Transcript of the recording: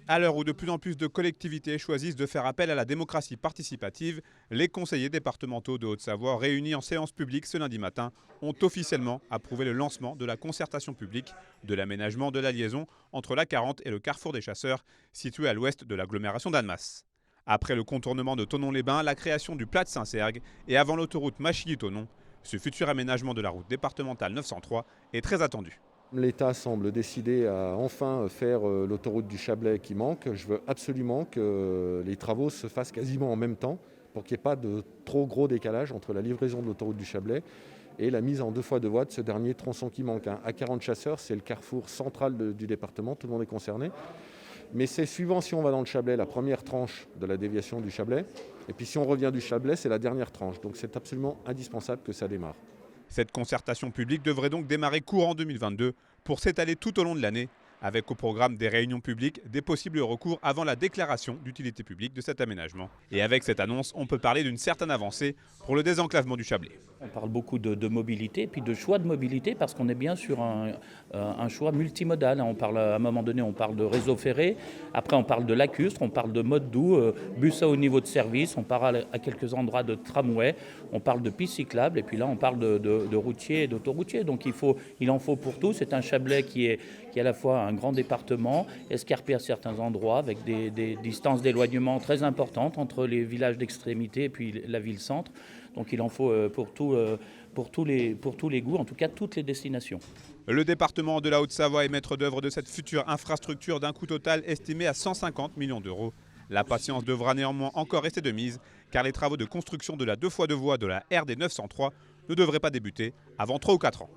À l'heure où de plus en plus de collectivités choisissent de faire appel à la démocratie participative, les conseillers départementaux de Haute-Savoie réunis en séance publique ce lundi matin ont officiellement approuvé le lancement de la concertation publique de l'aménagement de la liaison entre la 40 et le carrefour des Chasseurs, situé à l'ouest de l'agglomération d'Annemasse. Après le contournement de Thonon-les-Bains, la création du plat de Saint-Sergue et avant l'autoroute Machilly-Thonon, ce futur aménagement de la route départementale 903 est très attendu. L'État semble décider à enfin faire l'autoroute du Chablais qui manque. Je veux absolument que les travaux se fassent quasiment en même temps pour qu'il n'y ait pas de trop gros décalage entre la livraison de l'autoroute du Chablais et la mise en 2x2 voies de ce dernier tronçon qui manque. A40 Chasseurs, c'est le carrefour central du département, tout le monde est concerné. Mais c'est suivant si on va dans le Chablais, la première tranche de la déviation du Chablais. Et puis si on revient du Chablais, c'est la dernière tranche. Donc c'est absolument indispensable que ça démarre. Cette concertation publique devrait donc démarrer courant 2022 pour s'étaler tout au long de l'année, avec au programme des réunions publiques, des possibles recours avant la déclaration d'utilité publique de cet aménagement. Et avec cette annonce, on peut parler d'une certaine avancée pour le désenclavement du Chablais. On parle beaucoup de mobilité, puis de choix de mobilité, parce qu'on est bien sur un choix multimodal. On parle, à un moment donné, on parle de réseau ferré, après on parle de lacustre, on parle de mode doux, bus à haut niveau de service, on parle à quelques endroits de tramway, on parle de pistes cyclables, et puis là on parle de routiers et d'autoroutiers. Donc il en faut pour tout. C'est un Chablais qui est à la fois un grand département, escarpé à certains endroits, avec des distances d'éloignement très importantes entre les villages d'extrémité et puis la ville-centre. Donc il en faut pour tous les goûts, en tout cas toutes les destinations. Le département de la Haute-Savoie est maître d'œuvre de cette future infrastructure d'un coût total estimé à 150 millions d'euros. La patience devra néanmoins encore rester de mise, car les travaux de construction de la 2x2 voies de la RD 903 ne devraient pas débuter avant 3 ou 4 ans.